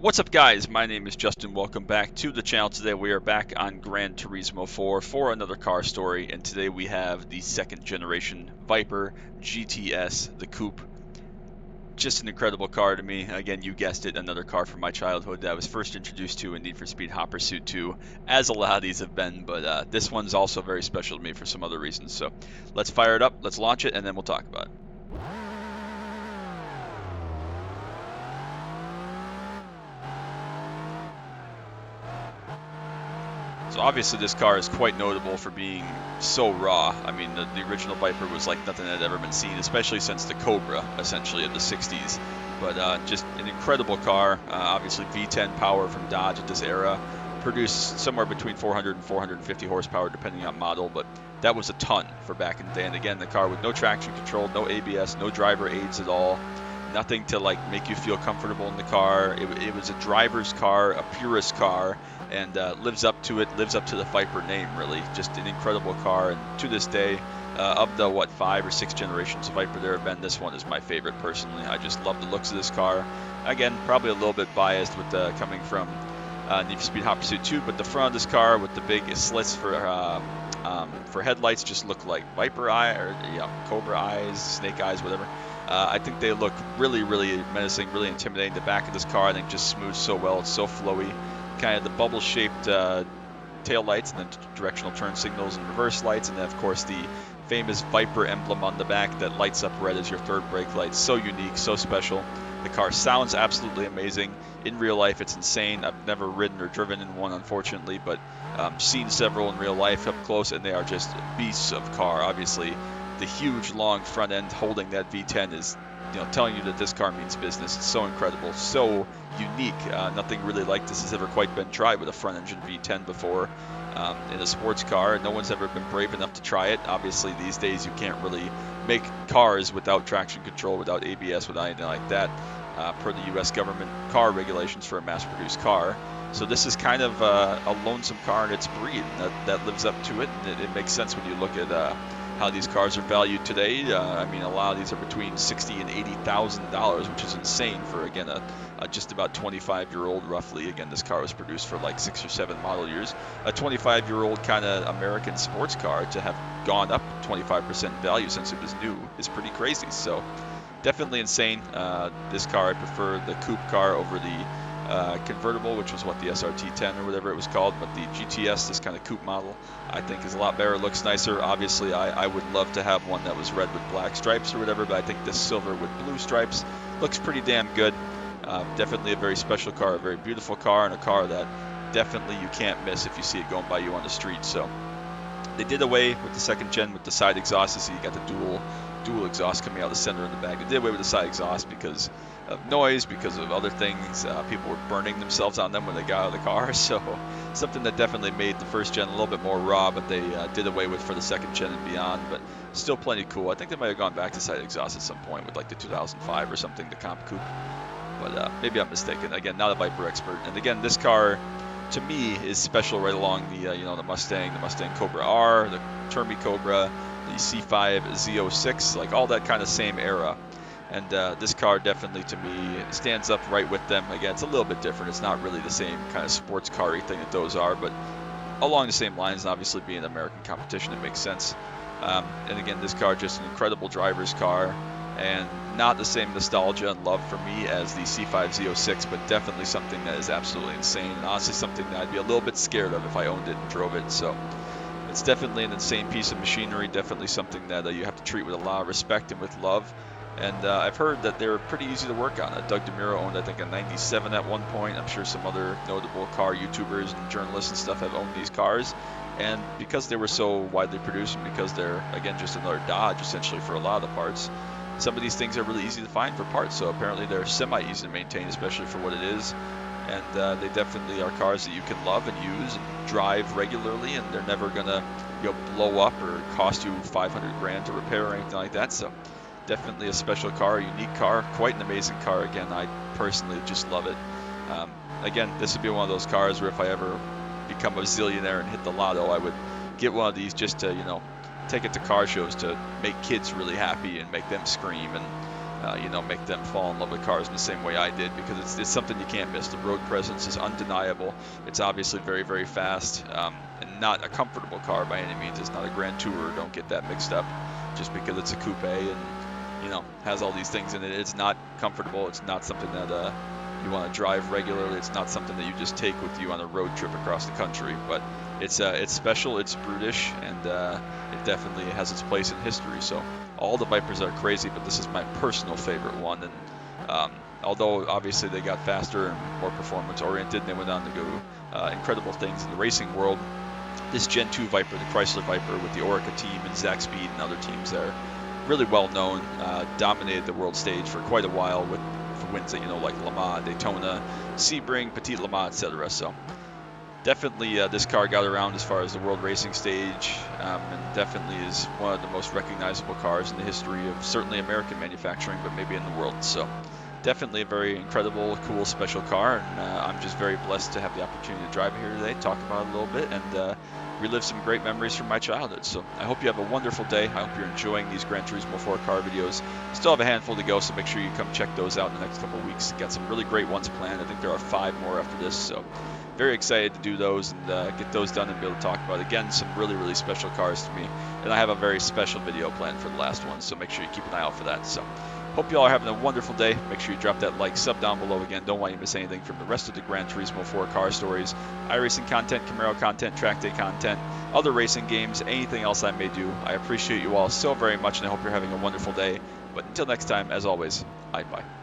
What's up, guys? My name is Justin. Welcome back to the channel. Today we are back on Gran Turismo 4 for another car story, and today we have the second generation Viper GTS, the coupe. Just an incredible car to me. Again, you guessed it, another car from my childhood that I was first introduced to in Need for Speed Hot Pursuit 2, as a lot of these have been, but this one's also very special to me for some other reasons. So let's fire it up, let's launch it, and then we'll talk about it. So obviously this car is quite notable for being so raw. I mean, the original Viper was like nothing that had ever been seen, especially since the Cobra, essentially, of the 60s. But just an incredible car. Obviously V10 power from Dodge at this era. Produced somewhere between 400 and 450 horsepower, depending on model, but that was a ton for back in the day. And again, the car with no traction control, no ABS, no driver aids at all. Nothing to like make you feel comfortable in the car. It was a driver's car, a purist car, and lives up to it, lives up to the Viper name, really. Just an incredible car, and to this day, of the 5 or 6 generations of Viper there have been, this one is my favorite personally. I just love the looks of this car. Again, probably a little bit biased with coming from Need for Speed Hot Pursuit 2, but the front of this car with the big slits for headlights just look like Viper eye or Cobra eyes, snake eyes, whatever. I think they look really, really menacing, really intimidating. The back of this car, I think, just smooths so well. It's so flowy. Kind of the bubble-shaped tail lights, and then directional turn signals and reverse lights, and then, of course, the famous Viper emblem on the back that lights up red as your third brake light. So unique, so special. The car sounds absolutely amazing. In real life, it's insane. I've never ridden or driven in one, unfortunately, but seen several in real life up close, and they are just beasts of car. Obviously, the huge long front end holding that V10 is, telling you that this car means business. It's so incredible, so unique. Nothing really like this has ever quite been tried with a front engine V10 before in a sports car. No one's ever been brave enough to try it. Obviously, these days you can't really make cars without traction control, without ABS, without anything like that, per the U.S. government car regulations for a mass-produced car. So this is kind of a lonesome car in its breed that lives up to it, and it makes sense when you look at how these cars are valued today. I mean, a lot of these are between $60,000 and $80,000, which is insane for, again, a just about 25-year-old, roughly. Again, this car was produced for like 6 or 7 model years. A 25-year-old kind of American sports car to have gone up 25% in value since it was new is pretty crazy. So definitely insane. This car, I prefer the coupe car over the convertible, which was what the SRT10 or whatever it was called, but the GTS, this kind of coupe model, I think is a lot better. It looks nicer. Obviously, I would love to have one that was red with black stripes or whatever, but I think this silver with blue stripes looks pretty damn good. Definitely a very special car, a very beautiful car, and a car that definitely you can't miss if you see it going by you on the street. So they did away with the second gen with the side exhausts, so you got the dual exhaust coming out of the center and the back. They did away with the side exhaust because of noise, because of other things. People were burning themselves on them when they got out of the car, so something that definitely made the first gen a little bit more raw, but they did away with for the second gen and beyond, but still plenty cool. I think they might have gone back to side exhaust at some point with like the 2005 or something, the Comp Coupe, but maybe I'm mistaken. Again, not a Viper expert. And again, this car to me is special right along the the Mustang Cobra R, the Termi Cobra, the C5 Z06, like all that kind of same era. And this car definitely, to me, stands up right with them. Again, it's a little bit different. It's not really the same kind of sports car-y thing that those are, but along the same lines, and obviously being American competition, it makes sense. And again, this car just an incredible driver's car, and not the same nostalgia and love for me as the C5 Z06, but definitely something that is absolutely insane, and honestly something that I'd be a little bit scared of if I owned it and drove it. So it's definitely an insane piece of machinery, definitely something that you have to treat with a lot of respect and with love. And I've heard that they're pretty easy to work on. Doug DeMuro owned, I think, a 97 at one point. I'm sure some other notable car YouTubers and journalists and stuff have owned these cars. And because they were so widely produced, and because they're, again, just another Dodge, essentially, for a lot of the parts, some of these things are really easy to find for parts. So apparently they're semi-easy to maintain, especially for what it is. And they definitely are cars that you can love and use and drive regularly, and they're never going to blow up or cost you 500 grand to repair or anything like that. So definitely a special car, a unique car, quite an amazing car. Again, I personally just love it. Again, this would be one of those cars where if I ever become a zillionaire and hit the lotto, I would get one of these just to, take it to car shows to make kids really happy and make them scream. And you know, make them fall in love with cars in the same way I did, because it's something you can't miss. The road presence is undeniable. It's obviously very, very fast, and not a comfortable car by any means. It's not a Grand Tourer. Don't get that mixed up. Just because it's a coupe and, you know, has all these things in it, it's not comfortable. It's not something that you want to drive regularly. It's not something that you just take with you on a road trip across the country. But it's special. It's brutish, and it definitely has its place in history. So all the Vipers are crazy, but this is my personal favorite one. And although obviously they got faster and more performance oriented, and they went on to go incredible things in the racing world, this Gen 2 Viper, the Chrysler Viper, with the Orica team and Zach Speed and other teams there, really well known, dominated the world stage for quite a while with wins that, you know, like Le Mans, Daytona, Sebring, Petit Le Mans, etc. So definitely this car got around as far as the world racing stage, and definitely is one of the most recognizable cars in the history of certainly American manufacturing, but maybe in the world. So definitely a very incredible, cool, special car, and I'm just very blessed to have the opportunity to drive it here today, talk about it a little bit, and relive some great memories from my childhood. So I hope you have a wonderful day. I hope you're enjoying these Gran Turismo 4 car videos. Still have a handful to go, so make sure you come check those out in the next couple of weeks. Got some really great ones planned. I think there are 5 more after this, so very excited to do those and get those done and be able to talk about, again, some really, really special cars to me. And I have a very special video planned for the last one, so make sure you keep an eye out for that. So hope you all are having a wonderful day. Make sure you drop that like, sub down below. Again, don't want you to miss anything from the rest of the Gran Turismo 4 car stories, iRacing content, Camaro content, track day content, other racing games, anything else I may do. I appreciate you all so very much, and I hope you're having a wonderful day. But until next time, as always, bye-bye.